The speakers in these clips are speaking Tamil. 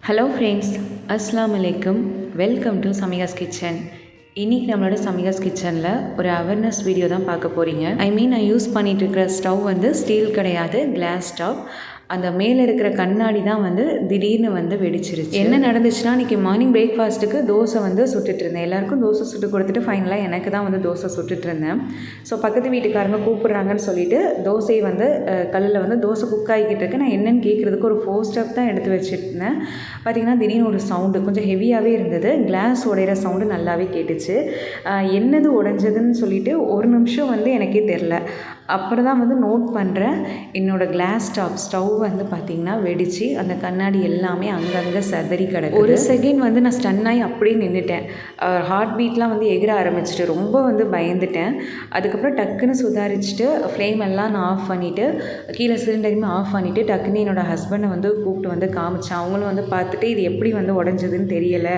ஹலோ ஃப்ரெண்ட்ஸ், அஸ்ஸலாமு அலைக்கும். Welcome to Samika's kitchen. இன்றைக்கி நம்மளோட சமிகாஸ் கிச்சனில் ஒரு அவேர்னஸ் வீடியோ தான் பார்க்க போகிறீங்க. நான் யூஸ் பண்ணிகிட்டு இருக்கிற ஸ்டவ் வந்து ஸ்டீல் கிடையாது, கிளாஸ் ஸ்டவ். அந்த மேலே இருக்கிற கண்ணாடி தான் வந்து திடீர்னு வந்து வெடிச்சிருச்சு. என்ன நடந்துச்சுன்னா, இன்றைக்கி மார்னிங் பிரேக்ஃபாஸ்ட்டுக்கு தோசை வந்து சுட்டுட்டு இருந்தேன். எல்லாேருக்கும் தோசை சுட்டு கொடுத்துட்டு ஃபைனலாக எனக்கு தான் வந்து தோசை சுட்டுட்டு இருந்தேன். ஸோ பக்கத்து வீட்டுக்காரங்க கூப்பிட்றாங்கன்னு சொல்லிவிட்டு தோசையை வந்து கல்லில் வந்து தோசை குக் ஆகிக்கிட்டு இருக்கு. நான் என்னென்னு கேட்குறதுக்கு ஒரு 4 ஸ்டெப் தான் எடுத்து வச்சுருந்தேன். பார்த்திங்கன்னா திடீர்னு ஒரு சவுண்டு கொஞ்சம் ஹெவியாகவே இருந்தது. கிளாஸ் உடையிற சவுண்டு நல்லாவே கேட்டுச்சு. என்னது உடைஞ்சதுன்னு சொல்லிவிட்டு ஒரு நிமிஷம் வந்து எனக்கே தெரில. அப்புறம் தான் வந்து நோட் பண்ணுறேன், என்னோடய கிளாஸ் ஸ்டவ் வந்து பார்த்திங்கன்னா வெடித்து அந்த கண்ணாடி எல்லாமே அங்கங்கே சதறி கிடக்கு. ஒரு செகண்ட் வந்து நான் ஸ்டன் ஆகி அப்படியே நின்றுட்டேன். ஹார்ட் பீட்லாம் வந்து எகிற ஆரம்பிச்சிட்டு ரொம்ப வந்து பயந்துட்டேன். அதுக்கப்புறம் டக்குன்னு சுதாரிச்சுட்டு ஃப்ளேம் எல்லாம் நான் ஆஃப் பண்ணிவிட்டு கீழே சிலிண்டரையுமே ஆஃப் பண்ணிவிட்டு டக்குன்னு என்னோடய ஹஸ்பண்டை வந்து கூப்பிட்டு வந்து காமிச்சேன். அவங்களும் வந்து பார்த்துட்டு இது எப்படி வந்து உடஞ்சதுன்னு தெரியலை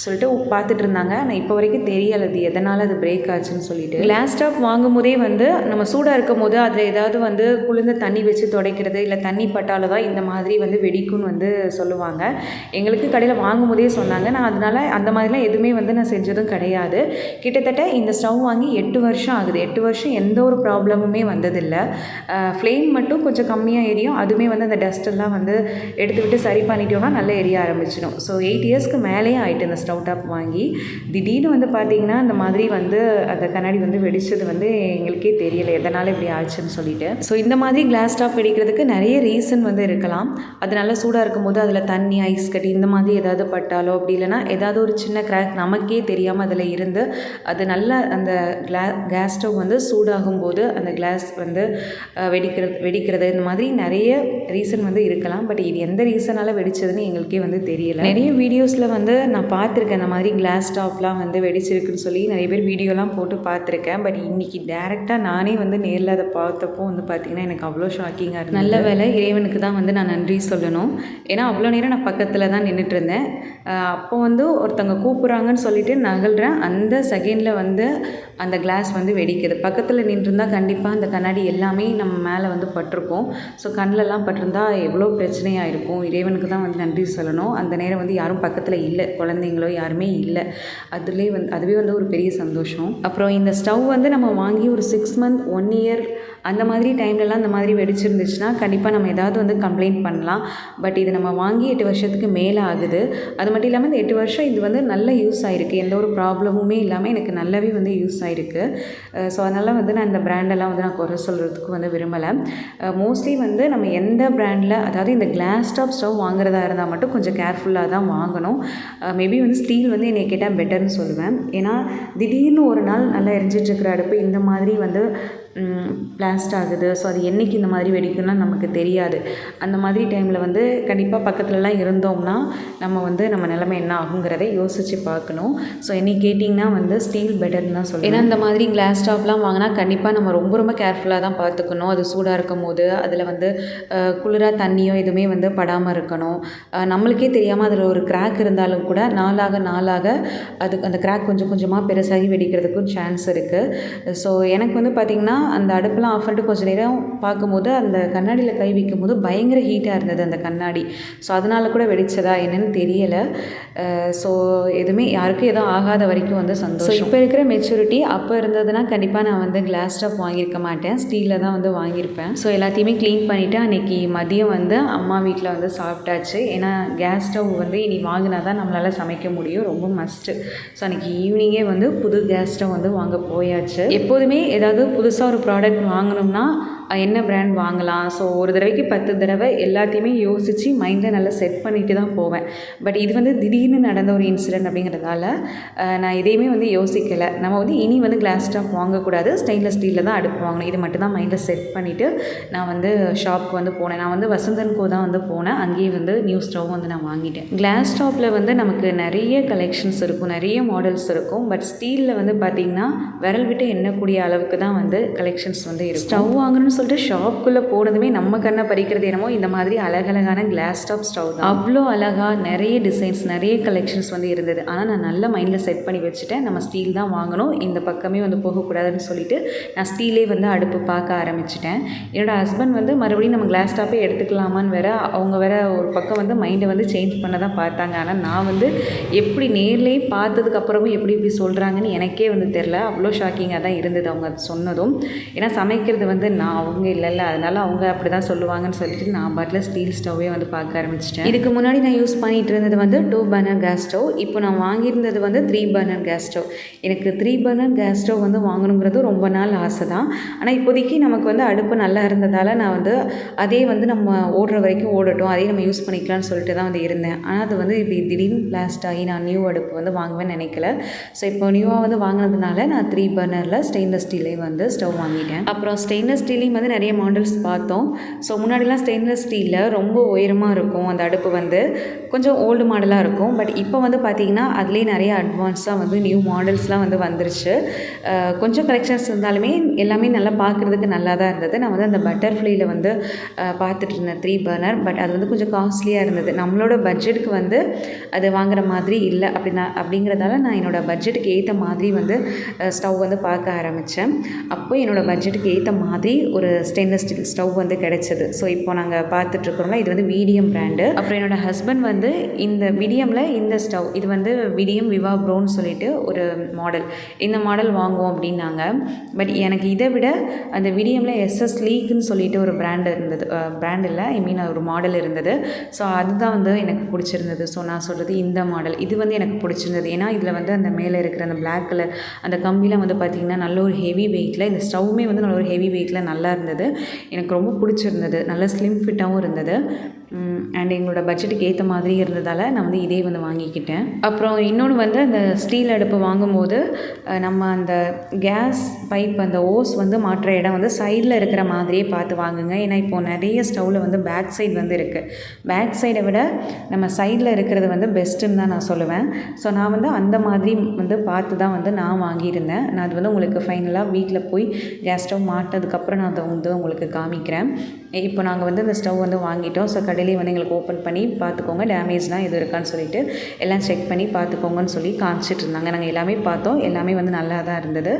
சொல்லிட்டு பார்த்துட்டு இருந்தாங்க. நான் இப்போ வரைக்கும் தெரியலை அது எதனால் அது பிரேக் ஆச்சுன்னு சொல்லிட்டு. கிளாஸ் டாப் வாங்கும் போதே வந்து நம்ம சூடாக இருக்கும் போது அதில் ஏதாவது வந்து குளிர்ந்த தண்ணி வச்சு துடைக்கிறது இல்லை தண்ணி பட்டால தான் இந்த மாதிரி வந்து வெடிக்கும்னு வந்து சொல்லுவாங்க. எங்களுக்கு கடையில் வாங்கும் போதே சொன்னாங்க. நான் அதனால் அந்த மாதிரிலாம் எதுவுமே வந்து நான் செஞ்சதும் கிடையாது. கிட்டத்தட்ட இந்த ஸ்டவ் வாங்கி 8 வருஷம் ஆகுது. 8 வருஷம் எந்த ஒரு ப்ராப்ளமுமே வந்ததில்லை. ஃப்ளேம் மட்டும் கொஞ்சம் கம்மியாக எரியும். அதுவுமே வந்து அந்த டஸ்ட்டெல்லாம் வந்து எடுத்து விட்டு சரி பண்ணிட்டோம்னா நல்லா எரிய ஆரம்பிச்சிடும். ஸோ 8 இயர்ஸ்க்கு மேலேயே ஆகிட்டு இந்த ஸ்டவ் டாப் வாங்கி. திடீர்னு வந்து பார்த்திங்கன்னா இந்த மாதிரி வந்து அந்த கண்ணாடி வந்து வெடிச்சது வந்து எங்களுக்கே தெரியலை எதனால் இப்படி ஆச்சுன்னு சொல்லிட்டு. ஸோ இந்த மாதிரி கிளாஸ் டாப் வெடிக்கிறதுக்கு நிறைய ரீசன் வந்து இருக்கலாம். அது நல்லா சூடாக இருக்கும்போது அதில் தண்ணி, ஐஸ் கட்டி இந்த மாதிரி ஏதாவது பட்டாலோ, அப்படி இல்லைனா ஏதாவது ஒரு சின்ன கிராக் நமக்கே தெரியாமல் அதில் இருந்து அது நல்லா அந்த கேஸ் ஸ்டவ் வந்து சூடாகும் போது அந்த கிளாஸ் வந்து வெடிக்கிறது இந்த மாதிரி நிறைய ரீசன் வந்து இருக்கலாம். பட் இது எந்த ரீசனால் வெடிச்சதுன்னு எங்களுக்கே வந்து தெரியலை. நிறைய வீடியோஸில் வந்து நான் பார்த்துருக்கேன் இந்த மாதிரி கிளாஸ் டாப்லாம் வந்து வெடிச்சிருக்குன்னு சொல்லி நிறைய பேர் வீடியோலாம் போட்டு பார்த்துருக்கேன். பட் இன்றைக்கி டேரெக்டாக நானே வந்து நேரில் அதை பார்த்தப்போ வந்து பார்த்திங்கன்னா எனக்கு அவ்வளோ ஷாக்கிங்காக இருந்தது. நல்ல வேலை, இறைவனுக்கு தான் வந்து நான் நன்றி சொல்லணும். ஏன்னா அவ்வளோ நேரம் நான் பக்கத்தில் தான் நின்றுட்டு இருந்தேன். அப்போ வந்து ஒருத்தவங்க கூப்பிட்றாங்கன்னு சொல்லிட்டு நகல்றேன். அந்த செகண்டில் வந்து அந்த கிளாஸ் வந்து வெடிக்குது. பக்கத்தில் நின்றுருந்தால் கண்டிப்பாக அந்த கண்ணாடி எல்லாமே நம்ம மேலே வந்து பட்டிருக்கும். ஸோ கண்ணிலலாம் பட்டிருந்தா எவ்வளோ பிரச்சனையாக இருக்கும். இறைவனுக்கு தான் வந்து நன்றி சொல்லணும். அந்த நேரம் வந்து யாரும் பக்கத்தில் இல்லை, குழந்தைங்களோ யாருமே இல்லை. அதுவே வந்து ஒரு பெரிய சந்தோஷம். அப்புறம் இந்த ஸ்டவ் வந்து நம்ம வாங்கி ஒரு 6 மந்த் 1 இயர் அந்த மாதிரி டைம்லலாம் இந்த மாதிரி வெடிச்சிருந்துச்சுன்னா கண்டிப்பாக நம்ம ஏதாவது வந்து கம்ப்ளைண்ட் பண்ணலாம். பட் இது நம்ம வாங்கி 8 வருஷத்துக்கு மேலே ஆகுது. அது மட்டும் இல்லாமல் இந்த 8 வருஷம் இது வந்து நல்ல யூஸ் ஆகிருக்கு. எந்த ஒரு ப்ராப்ளமுமே இல்லாமல் எனக்கு நல்லாவே வந்து யூஸ் ஆகிருக்கு. ஸோ அதனால் வந்து நான் இந்த பிராண்டெல்லாம் வந்து நான் குறை சொல்கிறதுக்கு வந்து விரும்பலை. மோஸ்ட்லி வந்து நம்ம எந்த பிராண்டில், அதாவது இந்த கிளாஸ் டாப் ஸ்டவ் வாங்குறதா இருந்தால் மட்டும் கொஞ்சம் கேர்ஃபுல்லாக தான் வாங்கணும். மேபி வந்து ஸ்டீல் வந்து என்னை கேட்டால் பெட்டர்னு சொல்லுவேன். ஏன்னா திடீர்னு ஒரு நாள் நல்லா எரிஞ்சிட்ருக்கிற அடுப்பு இந்த மாதிரி வந்து பிளாஸ்ட் ஆகுது. ஸோ அது என்றைக்கு இந்த மாதிரி வெடிக்குன்னா நமக்கு தெரியாது. அந்த மாதிரி டைமில் வந்து கண்டிப்பாக பக்கத்துலலாம் இருந்தோம்னா நம்ம நிலைமை என்ன ஆகுங்கிறதை யோசித்து பார்க்கணும். ஸோ என்னை கேட்டிங்கன்னா வந்து ஸ்டீல் பெட்டர்னு தான் சொல்லுவேன். ஏன்னா இந்த மாதிரி கிளாஸ் டாப்லாம் வாங்கினா கண்டிப்பாக நம்ம ரொம்ப ரொம்ப கேர்ஃபுல்லாக தான் பார்த்துக்கணும். அது சூடாக இருக்கும் போது அதில் வந்து குளிராக தண்ணியோ எதுவுமே வந்து படாமல் இருக்கணும். நம்மளுக்கே தெரியாமல் அதில் ஒரு கிராக் இருந்தாலும் கூட நாளாக அந்த கிராக் கொஞ்சம் கொஞ்சமாக பெருசாகி வெடிக்கிறதுக்கும் சான்ஸ் இருக்குது. ஸோ எனக்கு வந்து பார்த்திங்கன்னா அந்த அடுப்பெல்லாம் ஆஃப் பண்ணிட்டு கொஞ்சம் நேரம் பார்க்கும்போது அந்த கண்ணாடியில் கை வைக்கும்போது பயங்கர ஹீட்டாக இருந்தது அந்த கண்ணாடி. ஸோ அதனால கூட வெடிச்சதா என்னன்னு தெரியலை. ஸோ எதுவுமே யாருக்கும் எதுவும் ஆகாத வரைக்கும் வந்து சந்தோஷம். இப்போ இருக்கிற மெச்சூரிட்டி அப்போ இருந்ததுன்னா கண்டிப்பாக நான் வந்து கிளாஸ் டாப் வாங்கியிருக்க மாட்டேன், ஸ்டீலில் தான் வந்து வாங்கியிருப்பேன். ஸோ எல்லாத்தையுமே க்ளீன் பண்ணிவிட்டு அன்றைக்கி மதியம் வந்து அம்மா வீட்டில் வந்து சாப்பிட்டாச்சு. ஏன்னா கேஸ் ஸ்டவ் வந்து இனி வாங்கினா தான் நம்மளால் சமைக்க முடியும், ரொம்ப மஸ்ட்டு. ஸோ அன்றைக்கி ஈவினிங்கே வந்து புது கேஸ் ஸ்டவ் வந்து வாங்க போயாச்சு. எப்போதுமே ஏதாவது புதுசாக ஒரு ப்ராடக்ட் வாங்கணும்னா என்ன பிராண்ட் வாங்கலாம், ஸோ ஒரு தடவைக்கு 10 தடவை எல்லாத்தையுமே யோசித்து மைண்டில் நல்லா செட் பண்ணிட்டு தான் போவேன். பட் இது வந்து திடீர்னு நடந்த ஒரு இன்சிடென்ட் அப்படிங்கிறதால நான் எதையுமே வந்து யோசிக்கலை. நம்ம வந்து இனி வந்து கிளாஸ் டாப் வாங்கக்கூடாது, ஸ்டெயின்லெஸ் ஸ்டீலில் தான் அடுப்பு வாங்கணும், இது மட்டும் தான் மைண்டில் செட் பண்ணிவிட்டு நான் வந்து ஷாப்புக்கு வந்து போனேன். நான் வந்து வசந்தன் கோ தான் வந்து போனேன். அங்கேயே வந்து நியூ ஸ்டவ் வந்து நான் வாங்கிட்டேன். கிளாஸ் டாப்பில் வந்து நமக்கு நிறைய கலெக்ஷன்ஸ் இருக்கும், நிறைய மாடல்ஸ் இருக்கும். பட் ஸ்டீலில் வந்து பார்த்திங்கன்னா விரல் விட்டு எண்ணக்கூடிய அளவுக்கு தான் வந்து கலெக்ஷன்ஸ் வந்து இருக்கும். ஸ்டவ் வாங்கணும்னு வாங்கணும்னு சொல்லிட்டு ஷாப்புக்குள்ளே போனதுமே நம்ம கண்ணை பறிக்கிறது என்னமோ இந்த மாதிரி அழகழகான கிளாஸ் டாப் ஸ்டவ் தான். அவ்வளோ அழகாக நிறைய டிசைன்ஸ் நிறைய கலெக்ஷன்ஸ் வந்து இருந்தது. ஆனால் நான் நல்ல மைண்டில் செட் பண்ணி வச்சுட்டேன், நம்ம ஸ்டீல் தான் வாங்கணும், இந்த பக்கமே வந்து போகக்கூடாதுன்னு சொல்லிட்டு நான் ஸ்டீலே வந்து அடுப்பு பார்க்க ஆரம்பிச்சிட்டேன். என்னோடய ஹஸ்பண்ட் வந்து மறுபடியும் நம்ம கிளாஸ் டாப்பே எடுத்துக்கலாமான்னு வேறு அவங்க வேறு ஒரு பக்கம் வந்து மைண்டை வந்து சேஞ்ச் பண்ண தான் பார்த்தாங்க. ஆனால் நான் வந்து எப்படி நேர்லேயே பார்த்ததுக்கப்புறமும் எப்படி இப்படி சொல்கிறாங்கன்னு எனக்கே வந்து தெரில. அவ்வளோ ஷாக்கிங்காக தான் இருந்தது அவங்க சொன்னதும். ஏன்னா சமைக்கிறது வந்து நான் அவங்க இல்லைல்ல, அதனால் அவங்க அப்படி தான் சொல்லுவாங்கன்னு சொல்லிட்டு நான் பாட்டில் ஸ்டீல் ஸ்டவ்வே வந்து பார்க்க ஆரம்பிச்சிட்டேன். இதுக்கு முன்னாடி நான் யூஸ் பண்ணிகிட்டு இருந்தது வந்து 2 பர்னர் கேஸ் ஸ்டவ். இப்போ நான் வாங்கியிருந்தது வந்து 3 பர்னர் கேஸ் ஸ்டவ். எனக்கு 3 பர்னர் கேஸ் ஸ்டவ் வந்து வாங்கணுங்கிறது ரொம்ப நாள் ஆசை தான். ஆனால் இப்போதைக்கு நமக்கு வந்து அடுப்பு நல்லா இருந்ததால் நான் வந்து அதே வந்து நம்ம ஓடுற வரைக்கும் ஓடட்டும், அதே நம்ம யூஸ் பண்ணிக்கலாம்னு சொல்லிட்டு தான் வந்து இருந்தேன். ஆனால் அது வந்து இப்படி திடீர்னு பிளாஸ்ட் ஆகி நான் நியூ அடுப்பு வந்து வாங்குவேன்னு நினைக்கல. ஸோ இப்போ நியூவாக வந்து வாங்கினதுனால நான் 3 பர்னரில் ஸ்டெயின்லெஸ் ஸ்டீலே வந்து ஸ்டவ் வாங்கிட்டேன். அப்புறம் ஸ்டெயின்லெஸ் ஸ்டீலையும் வந்து நிறைய மாடல்ஸ் பார்த்தோம். ஸோ முன்னாடிலாம் ஸ்டெயின்லெஸ் ஸ்டீலில் ரொம்ப உயரமாக இருக்கும் அந்த அடுப்பு, வந்து கொஞ்சம் ஓல்டு மாடலாக இருக்கும். பட் இப்போ வந்து பார்த்திங்கன்னா அதுலேயே நிறைய அட்வான்ஸாக வந்து நியூ மாடல்ஸ்லாம் வந்து வந்துருச்சு. கொஞ்சம் கலெக்ஷன்ஸ் இருந்தாலுமே எல்லாமே நல்லா பார்க்குறதுக்கு நல்லா தான் இருந்தது. நான் வந்து அந்த பட்டர்ஃப்ளைல வந்து பார்த்துட்டு இருந்தேன் 3 பர்னர். பட் அது வந்து கொஞ்சம் காஸ்ட்லியாக இருந்தது. நம்மளோட பட்ஜெட்டுக்கு வந்து அது வாங்குற மாதிரி இல்லை அப்படிங்கிறதால நான் என்னோடய பட்ஜெட்டுக்கு ஏற்ற மாதிரி வந்து ஸ்டவ் வந்து பார்க்க ஆரம்பித்தேன். அப்போ என்னோடய பட்ஜெட்டுக்கு ஏற்ற மாதிரி ஒரு ஸ்டெயின்லெஸ் ஸ்டீல் ஸ்டவ் வந்து கிடைச்சது. ஸோ இப்போ நாங்கள் பார்த்துட்ருக்கோம்ல, இது வந்து மீடியம் பிராண்டு. அப்புறம் என்னோடய ஹஸ்பண்ட் வந்து இந்த மீடியமில் இந்த ஸ்டவ், இது வந்து மீடியம் விவா ப்ரோன்னு சொல்லிட்டு ஒரு மாடல், இந்த மாடல் வாங்குவோம் அப்படின்னாங்க. பட் எனக்கு இதை விட அந்த மீடியமில் எஸ்எஸ் லீக்குன்னு சொல்லிட்டு ஒரு பிராண்ட் இருந்தது, பிராண்ட் இல்லை, ஐ மீன் ஒரு மாடல் இருந்தது. ஸோ அதுதான் வந்து எனக்கு பிடிச்சிருந்தது. ஸோ நான் சொல்கிறது இந்த மாடல், இது வந்து எனக்கு பிடிச்சிருந்தது. ஏன்னா இதில் வந்து அந்த மேலே இருக்கிற அந்த பிளாக் கலர் அந்த கம்பிலாம் வந்து பார்த்திங்கன்னா நல்ல ஒரு ஹெவி வெயிட்டில், இந்த ஸ்டவ்வுமே வந்து நல்ல ஒரு ஹெவி வெயிட்டில் நல்லா இருந்தது. எனக்கு ரொம்ப பிடிச்சிருந்தது. நல்ல ஸ்லிம் ஃபிட்டாகவும் இருந்தது. அண்ட் எங்களோட பட்ஜெட்டுக்கு ஏற்ற மாதிரி இருந்ததால் நான் வந்து இதே வந்து வாங்கிக்கிட்டேன். அப்புறம் இன்னொன்று வந்து அந்த ஸ்டீல் அடுப்பு வாங்கும்போது நம்ம அந்த கேஸ் பைப் அந்த ஓஸ் வந்து மாற்ற இடம் வந்து சைடில் இருக்கிற மாதிரியே பார்த்து வாங்குங்க. ஏன்னா இப்போது நிறைய ஸ்டவ்வில் வந்து பேக் சைடு வந்து இருக்குது. பேக் சைடை விட நம்ம சைடில் இருக்கிறது வந்து பெஸ்ட்டுன்னு தான் நான் சொல்லுவேன். ஸோ நான் வந்து அந்த மாதிரி வந்து பார்த்து தான் வந்து நான் வாங்கியிருந்தேன். நான் அது வந்து உங்களுக்கு ஃபைனலாக வீட்டில் போய் கேஸ் ஸ்டவ் மாட்டினதுக்கப்புறம் நான் அதை வந்து உங்களுக்கு காமிக்கிறேன். இப்போ நாங்கள் வந்து இந்த ஸ்டவ் வந்து வாங்கிட்டோம். ஸோ கடையிலே வந்து எங்களுக்கு ஓப்பன் பண்ணி பார்த்துக்கோங்க, டேமேஜ்லாம் எது இருக்கான்னு சொல்லிட்டு எல்லாம் செக் பண்ணி பார்த்துக்கோங்கன்னு சொல்லி காமிச்சிட்டு இருந்தாங்க. நாங்கள் எல்லாமே பார்த்தோம், எல்லாமே வந்து நல்லா தான் இருந்தது.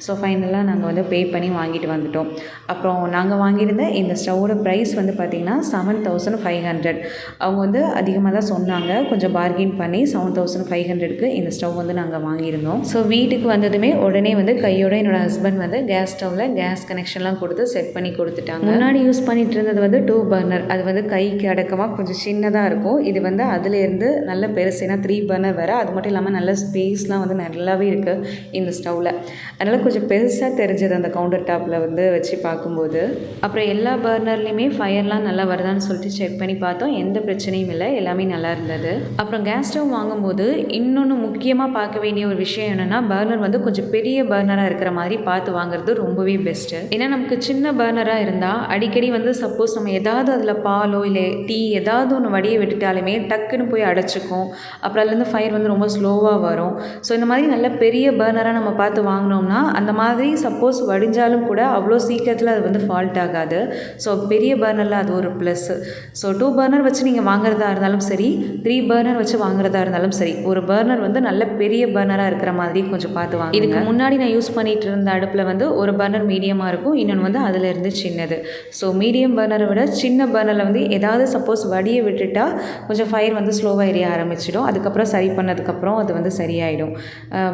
ஸோ ஃபைனலாக நாங்கள் வந்து பே பண்ணி வாங்கிட்டு வந்துட்டோம். அப்புறம் நாங்கள் வாங்கியிருந்த இந்த ஸ்டவ்வோட ப்ரைஸ் வந்து பார்த்திங்கன்னா 7500. அவங்க வந்து அதிகமாக தான் சொன்னாங்க, கொஞ்சம் பார்கெயின் பண்ணி 7500க்கு இந்த ஸ்டவ் வந்து நாங்கள் வாங்கியிருந்தோம். ஸோ வீட்டுக்கு வந்ததுமே உடனே வந்து கையோட என்னோடய ஹஸ்பண்ட் வந்து கேஸ் ஸ்டவ்வில் கேஸ் கனெக்ஷன்லாம் கொடுத்து செட் பண்ணி கொடுத்துட்டாங்க. முன்னாடி யூஸ் பண்ணிட்டு இருந்தது வந்து 2 பர்னர், அது வந்து கைக்கு அடக்கமாக கொஞ்சம் சின்னதாக இருக்கும். இது வந்து அதுலேருந்து நல்ல பெருசு, ஏன்னா 3 பர்னர் வேறு. அது மட்டும் இல்லாமல் நல்ல ஸ்பேஸ்லாம் வந்து நல்லாவே இருக்குது இந்த ஸ்டவ்வில். அதனால் கொஞ்சம் பெருசாக தெரிஞ்சது அந்த கவுண்டர் டாப்பில் வந்து வச்சு பார்க்கும்போது. அப்புறம் எல்லா பர்னர்லேயுமே ஃபயர்லாம் நல்லா வருதான்னு சொல்லிட்டு செக் பண்ணி பார்த்தோம், எந்த பிரச்சனையும் இல்லை, எல்லாமே நல்லா இருந்தது. அப்புறம் கேஸ் ஸ்டவ் வாங்கும்போது இன்னொன்று முக்கியமாக பார்க்க வேண்டிய ஒரு விஷயம் என்னென்னா, பர்னர் வந்து கொஞ்சம் பெரிய பர்னராக இருக்கிற மாதிரி பார்த்து வாங்குறது ரொம்பவே பெஸ்ட்டு. ஏன்னா நமக்கு சின்ன பர்னராக இருந்தால் அடிக்கடி வந்து சப்போஸ் நம்ம ஏதாவது அதில் பாலோ இல்லை டீ ஏதாவது ஒன்று வடியை விட்டுட்டாலுமே டக்குன்னு போய் அடைச்சிக்கும். அப்புறம் அதுலேருந்து ஃபயர் வந்து ரொம்ப ஸ்லோவாக வரும். ஸோ இந்த மாதிரி நல்ல பெரிய பர்னராக நம்ம பார்த்து வாங்கினோம்னா அந்த மாதிரி சப்போஸ் வடிஞ்சாலும் கூட அவ்வளோ சீக்கிரத்தில் அது வந்து ஃபால்ட் ஆகாது. ஸோ பெரிய பர்னரில் அது ஒரு ப்ளஸ்ஸு. ஸோ 2 பர்னர் வச்சு நீங்கள் வாங்குறதா இருந்தாலும் சரி, 3 பர்னர் வச்சு வாங்குறதா இருந்தாலும் சரி, ஒரு பர்னர் வந்து நல்ல பெரிய பர்னராக இருக்கிற மாதிரி கொஞ்சம் பார்த்து வாங்க. இதுக்கு முன்னாடி நான் யூஸ் பண்ணிகிட்டு இருந்த அடுப்பில் வந்து ஒரு பர்னர் மீடியமாக இருக்கும், இன்னொன்று வந்து அதில் இருந்து சின்னது. ஸோ மீடியம் பர்னரை விட சின்ன பர்னரில் வந்து ஏதாவது சப்போஸ் வடியை விட்டுட்டா கொஞ்சம் ஃபயர் வந்து ஸ்லோவாக எரிய ஆரம்பிச்சிடும். அதுக்கப்புறம் சரி பண்ணதுக்கப்புறம் அது வந்து சரியாயிடும்.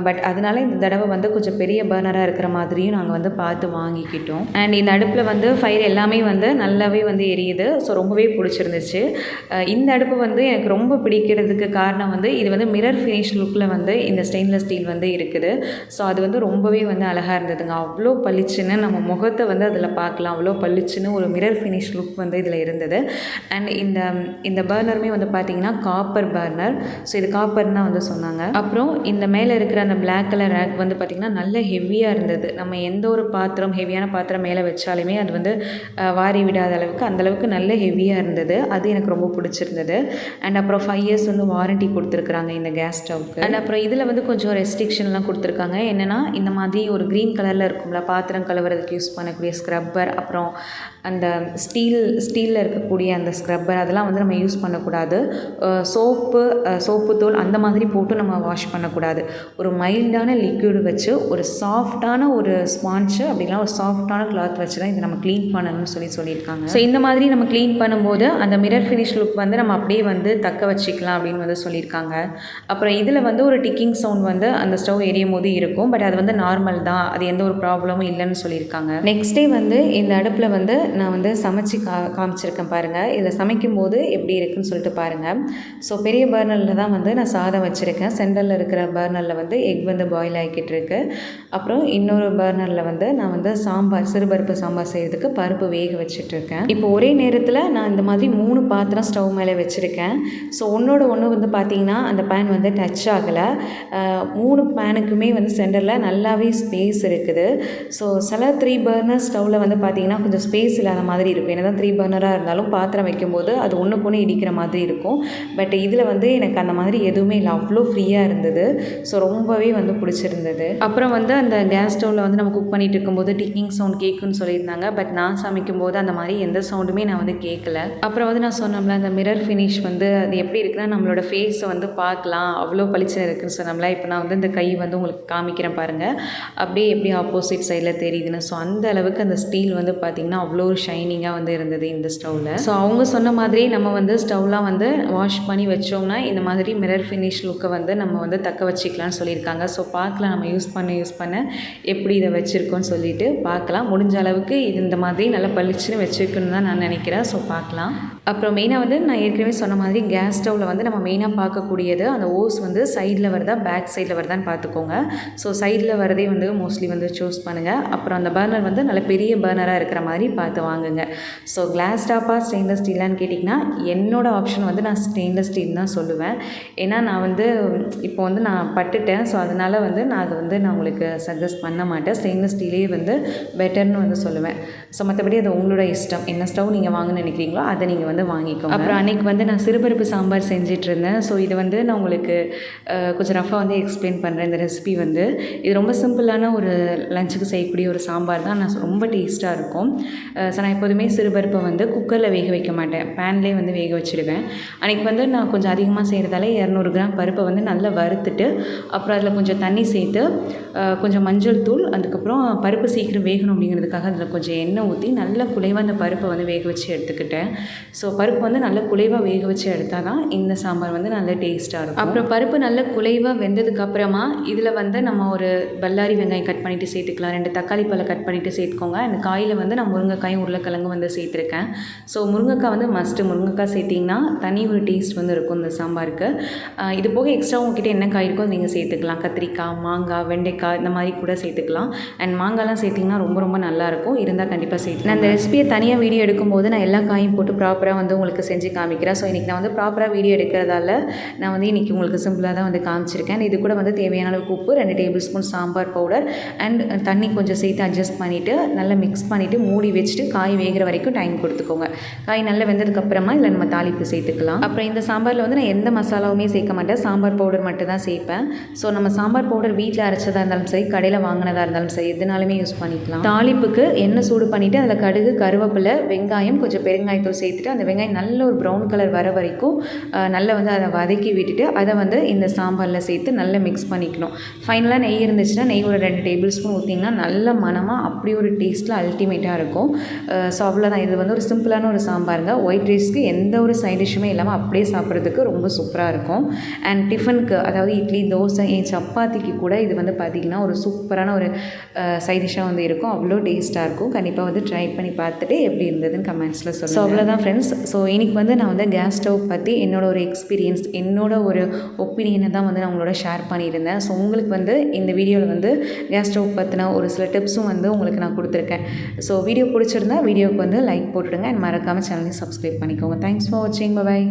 பட் அதனால இந்த தடவை வந்து கொஞ்சம் பெரிய பர்னராக இருக்கிற மாதிரியும் நாங்கள் வந்து பார்த்து வாங்கிக்கிட்டோம். அண்ட் இந்த அடுப்பில் வந்து ஃபயர் எல்லாமே வந்து நல்லாவே வந்து எரியுது. ஸோ ரொம்பவே பிடிச்சிருந்துச்சு. இந்த அடுப்பு வந்து எனக்கு ரொம்ப பிடிக்கிறதுக்கு காரணம் வந்து இது வந்து மிரர் ஃபினிஷ் லுக்கில் வந்து இந்த ஸ்டெயின்லெஸ் ஸ்டீல் வந்து இருக்குது. ஸோ அது வந்து ரொம்பவே வந்து அழகாக இருந்ததுங்க. அவ்வளோ பளிச்சுன்னு நம்ம முகத்தை வந்து அதில் பார்க்கலாம், அவ்வளோ பளிச்சுன்னு ஒரு மிரர் ஃபினிஷ் லுக் வந்து இதில் இருந்தது. அண்ட் இந்த பர்னருமே வந்து பார்த்திங்கன்னா காப்பர் பர்னர். ஸோ இது காப்பர்னு தான் வந்து சொன்னாங்க. அப்புறம் இந்த மேலே இருக்கிற அந்த பிளாக் கலர் ரேக் வந்து பார்த்திங்கன்னா நல்ல ஹெவியாக இருந்தது. நம்ம எந்த ஒரு பாத்திரம் ஹெவியான பாத்திரம் மேலே வச்சாலுமே அது வந்து வாரி விடாத அளவுக்கு அந்தளவுக்கு நல்ல ஹெவியாக இருந்தது. அது எனக்கு ரொம்ப பிடிச்சிருந்தது. அண்ட் அப்புறம் 5 இயர்ஸ் வந்து வாரண்ட்டி கொடுத்துருக்குறாங்க இந்த கேஸ் ஸ்டவ்க்கு. அண்ட் அப்புறம் இதில் வந்து கொஞ்சம் ரெஸ்ட்ரிக்ஷன்லாம் கொடுத்துருக்காங்க. என்னென்னா இந்த மாதிரி ஒரு க்ரீன் கலரில் இருக்கும்ல பாத்திரம் கழுவுறதுக்கு யூஸ் பண்ணக்கூடிய ஸ்க்ரப்பர், அப்புறம் அந்த ஸ்டீலில் இருக்கக்கூடிய அந்த ஸ்க்ரப்பர் அதெல்லாம் வந்து நம்ம யூஸ் பண்ணக்கூடாது. சோப்பு தூள் அந்த மாதிரி போட்டு நம்ம வாஷ் பண்ணக்கூடாது. ஒரு மைல்டான லிக்விட் வச்சு ஒரு சாஃப்டான ஒரு ஸ்பான்ச்சு அப்படின்னா ஒரு சாஃப்டான கிளாத் வச்சு தான் இதை நம்ம க்ளீன் பண்ணணும்னு சொல்லியிருக்காங்க. ஸோ இந்த மாதிரி நம்ம க்ளீன் பண்ணும்போது அந்த மிரர் ஃபினிஷ் லுக் வந்து நம்ம அப்படியே வந்து தக்க வச்சுக்கலாம் அப்படின்னு வந்து சொல்லியிருக்காங்க. அப்புறம் இதில் வந்து ஒரு டிக்கிங் சவுண்ட் வந்து அந்த ஸ்டவ் எரியும் போது இருக்கும். பட் அது வந்து நார்மல் தான், அது எந்த ஒரு ப்ராப்ளமும் இல்லைன்னு சொல்லியிருக்காங்க. நெக்ஸ்ட் டே வந்து இந்த அடுப்பில் வந்து நான் வந்து சமைச்சு காமிச்சிருக்கேன் பாருங்கள். இதில் சமைக்கும்போது எப்படி இருக்குதுன்னு சொல்லிட்டு பாருங்கள். ஸோ பெரிய பர்னரில் தான் வந்து நான் சாதம் வச்சுருக்கேன். சென்டரில் இருக்கிற பர்னரில் வந்து எக் வந்து பாயில் ஆகிக்கிட்டு இருக்கு. அப்புறம் இன்னொரு பர்னரில் வந்து நான் வந்து சிறுபருப்பு சாம்பார் செய்கிறதுக்கு பருப்பு வேக வச்சுட்ருக்கேன். இப்போ ஒரே நேரத்தில் நான் இந்த மாதிரி 3 பாத்திரம் ஸ்டவ் மேலே வச்சுருக்கேன். ஸோ ஒன்று வந்து பார்த்திங்கன்னா அந்த பேன் வந்து டச் ஆகலை. 3 பேனுக்குமே வந்து சென்டரில் நல்லாவே ஸ்பேஸ் இருக்குது. ஸோ சில 3 பர்னர் ஸ்டவ்வில் வந்து பார்த்திங்கன்னா கொஞ்சம் ஸ்பேஸ் இல்லாத மாதிரி இருக்கும். ஏன்னா தான் 3 பர்னராக இருந்தாலும் பாத்திரம் வைக்கும்போது அது ஒன்றுக்கு ஒன்று இடிக்கிற மாதிரி இருக்கும். பட் இதில் வந்து எனக்கு அந்த மாதிரி எதுவுமே இல்லை, அவ்வளோ ஃப்ரீயாக இருந்தது. ஸோ ரொம்பவே வந்து பிடிச்சிருந்தது. அப்புறம் வந்து அந்த கேஸ் ஸ்டவ்வில் வந்து நம்ம குக் பண்ணிகிட்டு இருக்கும்போது டிக்கிங் சவுண்ட் கேட்குன்னு சொல்லியிருந்தாங்க. பட் நான் சமைக்கும்போது அந்த மாதிரி எந்த சவுண்டுமே நான் வந்து கேட்கல. அப்புறம் வந்து நான் சொன்னோம்ல அந்த மிரர் ஃபினிஷ் வந்து அது எப்படி இருக்குன்னா நம்மளோட ஃபேஸை வந்து பார்க்கலாம், அவ்வளோ பளிச்சுன்னு இருக்குன்னு சொன்னோம்ல. இப்போ நான் வந்து இந்த கை வந்து உங்களுக்கு காமிக்கிறேன் பாருங்கள், அப்படியே எப்படி ஆப்போசிட் சைடில் தெரியுதுன்னு. ஸோ அந்த அளவுக்கு அந்த ஸ்டீல் வந்து பார்த்திங்கன்னா அவ்வளோ ஷைனிங்காக வந்து இருந்தது இந்த ஸ்டவ்வில். ஸோ அவங்க சொன்ன மாதிரி நம்ம வந்து ஸ்டவ்லாம் வந்து வாஷ் பண்ணி வச்சோம்னா இந்த மாதிரி மிரர் ஃபினிஷ் லுக்கை வந்து நம்ம வந்து தக்க வச்சுக்கலாம்னு சொல்லியிருக்காங்க. ஸோ பார்க்கலாம் நம்ம யூஸ் பண்ண எப்படி இதை வச்சுருக்கோன்னு சொல்லிட்டு பார்க்கலாம். முடிஞ்ச அளவுக்கு இது இந்த மாதிரி நல்லா பளிச்சுன்னு வச்சுருக்குன்னு தான் நான் நினைக்கிறேன். ஸோ பார்க்கலாம். அப்புறம் மெயினாக வந்து நான் ஏற்கனவே சொன்ன மாதிரி கேஸ் ஸ்டவ்வில் வந்து நம்ம மெயினாக பார்க்கக்கூடியது அந்த ஓஸ் வந்து சைடில் வருதா பேக் சைடில் வருதான்னு பார்த்துக்கோங்க. ஸோ சைடில் வரதே வந்து மோஸ்ட்லி வந்து சூஸ் பண்ணுங்கள். அப்புறம் அந்த பர்னர் வந்து நல்ல பெரிய பர்னராக இருக்கிற மாதிரி பார்த்து வாங்குங்க. ஸோ கிளாஸ் டாப்பாக ஸ்டெயின்லெஸ் ஸ்டீலான்னு கேட்டிங்கன்னா என்னோடய ஆப்ஷன் வந்து நான் ஸ்டெயின்லெஸ் ஸ்டீல் தான் சொல்லுவேன். ஏன்னா நான் வந்து இப்போ வந்து நான் பட்டுட்டேன். ஸோ அதனால் வந்து நான் அதை வந்து நான் உங்களுக்கு சஜஸ்ட் பண்ண மாட்டேன். ஸ்டெயின்லெஸ் ஸ்டீலே வந்து பெட்டர்னு வந்து சொல்லுவேன். ஸோ மற்றபடி அது உங்களோட இஷ்டம். என்ன ஸ்டவ் நீங்கள் வாங்கணும்னு நினைக்கிறீங்களோ அதை நீங்கள் வந்து வாங்கிக்கோங்க. அப்புறம் அன்றைக்கி வந்து நான் சிறுபருப்பு சாம்பார் செஞ்சிட்ருந்தேன். ஸோ இது வந்து நான் உங்களுக்கு கொஞ்சம் ரஃபாக வந்து எக்ஸ்பிளைன் பண்ணுறேன். இந்த ரெசிபி வந்து இது ரொம்ப சிம்பிளான ஒரு லஞ்சுக்கு செய்யக்கூடிய ஒரு சாம்பார் தான். நான் ரொம்ப டேஸ்ட்டாக இருக்கும். ஸோ நான் எப்போதுமே சிறுபருப்பை வந்து குக்கரில் வேக வைக்க மாட்டேன், பேன்லேயே வந்து வேக வச்சுடுவேன். அன்றைக்கி வந்து நான் கொஞ்சம் அதிகமாக செய்கிறதால 200 கிராம் பருப்பை வந்து நல்லா வறுத்துட்டு அப்புறம் அதில் கொஞ்சம் தண்ணி சேர்த்து கொஞ்சம் மஞ்சள் தூள், அதுக்கப்புறம் பருப்பு சீக்கிரம் வேகணும் அப்படிங்கிறதுக்காக அதில் கொஞ்சம் எண்ணெய் ஊற்றி நல்லா குலைவாக அந்த பருப்பை வந்து வேக வச்சு எடுத்துக்கிட்டேன். ஸோ பருப்பு வந்து நல்லா குலைவாக வேக வச்சு எடுத்தால் தான் இந்த சாம்பார் வந்து நல்ல டேஸ்ட்டாக இருக்கும். அப்புறம் பருப்பு நல்லா குலைவாக வெந்ததுக்கப்புறமா இதில் வந்து நம்ம ஒரு பல்லாரி வெங்காயம் கட் பண்ணிவிட்டு சேர்த்துக்கலாம். 2 தக்காளி பழம் கட் பண்ணிவிட்டு சேர்த்துக்கோங்க. அந்த காயில் வந்து நான் முருங்கைக்காயும் உருளைக்கிழங்கு வந்து சேர்த்துருக்கேன். ஸோ முருங்கைக்காய் வந்து மஸ்ட்டு. முருங்கைக்காய் சேர்த்திங்கன்னா தனி ஒரு டேஸ்ட் வந்து இருக்கும் இந்த சாம்பாருக்கு. இது போக எக்ஸ்ட்ரா உங்ககிட்ட என்ன காய் இருக்கோ நீங்கள் சேர்த்துக்கலாம். கத்திரிக்காய், மாங்காய், வெண்டைக்காய் இந்த மாதிரி கூட சேர்த்துக்கலாம். அண்ட் மாங்காய்லாம் சேர்த்திங்கன்னா ரொம்ப ரொம்ப நல்லாயிருக்கும். இருந்தால் கண்டிப்பாக சேர்த்து நான் இந்த ரெசிபியை தனியாக வீடியோ எடுக்கும்போது நான் எல்லா காயும் போட்டு ப்ராப்பராக வந்து உங்களுக்கு செஞ்சு காமிக்கிறேன். ஸோ இன்றைக்கி நான் வந்து ப்ராப்பராக வீடியோ எடுக்கிறதால நான் வந்து இன்றைக்கி உங்களுக்கு சிம்பிளாக தான் வந்து காமிச்சிருக்கேன். இது கூட வந்து தேவையான அளவுக்கு உப்பு, 2 table spoon sambar powder and தண்ணி கொஞ்சம் சேர்த்து அட்ஜஸ்ட் பண்ணிவிட்டு நல்லா மிக்ஸ் பண்ணிவிட்டு மூடி வச்சுட்டு காய் வேகிற வரைக்கும் டைம் கொடுத்துக்கோங்க. காய் நல்லா வெந்ததுக்கப்புறமா இல்லை நம்ம தாளிப்பு சேர்த்துக்கலாம். அப்புறம் இந்த சாம்பாரில் வந்து நான் எந்த மசாலாவுமே சேர்க்க மாட்டேன், சாம்பார் பவுடர் மட்டும் தான் சேர்ப்பேன். ஸோ நம்ம சாம்பார் பவுடர் வீட்டில் அரைச்சதாக இருந்தாலும் சரி, கடையில் வாங்கினதாக இருந்தாலும் சரி, எதுனாலுமே யூஸ் பண்ணிக்கலாம். தாளிப்புக்கு எண்ணெய் சூடு பண்ணிவிட்டு அதில் கடுகு, கருவேப்பிலை, வெங்காயம், கொஞ்சம் பெருங்காயத்தூள் சேர்த்துட்டு அந்த வெங்காயம் நல்ல ஒரு ப்ரௌன் கலர் வர வரைக்கும் நல்லா வந்து அதை வதக்கி விட்டுட்டு அதை வந்து இந்த சாம்பாரில் சேர்த்து நல்லா மிக்ஸ் பண்ணிக்கணும். ஃபைனலாக நெய் இருந்துச்சுன்னா நெய் ஒரு 2 டேபிள் ஸ்பூன் ஊற்றிங்கன்னா நல்ல மனமாக அப்படி ஒரு டேஸ்ட்டில் அல்டிமேட்டாக இருக்கும். ஸோ அவ்வளோதான். இது வந்து ஒரு சிம்பிளான ஒரு சாம்பாருங்க. ஒயிட் ரைஸ்க்கு எந்த ஒரு சைட் டிஷ்ஷுமே இல்லாமல் அப்படியே சாப்பிட்றதுக்கு ரொம்ப சூப்பராக இருக்கும். அண்ட் டிஃபனுக்கு அதாவது இட்லி, தோசை, சப்பாத்திக்கு கூட இது வந்து பார்த்திங்கன்னா ஒரு சூப்பரான ஒரு சைட் டிஷ்ஷாக வந்து இருக்கும். அவ்வளோ டேஸ்ட்டாக இருக்கும். கண்டிப்பாக வந்து ட்ரை பண்ணி பார்த்துட்டு எப்படி இருந்ததுன்னு கமெண்ட்ஸில் சொல்லுங்கள். ஸோ அவ்வளோதான் ஃப்ரெண்ட்ஸ். ஸோ இன்றைக்கி வந்து நான் வந்து கேஸ் ஸ்டவ் பற்றி என்னோட ஒரு எக்ஸ்பீரியன்ஸ், என்னோட ஒரு ஒப்பீனியனை தான் வந்து நான் உங்களோட ஷேர் பண்ணியிருந்தேன். ஸோ உங்களுக்கு வந்து இந்த வீடியோவில் வந்து கேஸ் ஸ்டவ் பற்றின ஒரு சில டிப்ஸும் வந்து உங்களுக்கு நான் கொடுத்துருக்கேன். ஸோ வீடியோ பிடிச்சிருந்தா வீடியோ வீடியோவுக்கு வந்து லைக் போட்டுடுங்க அண்ட் மறக்காமல் சேனலையும் சப்ஸ்கிரைப் பண்ணிக்கோங்க. தேங்க்ஸ் ஃபார் வாட்சிங். பை.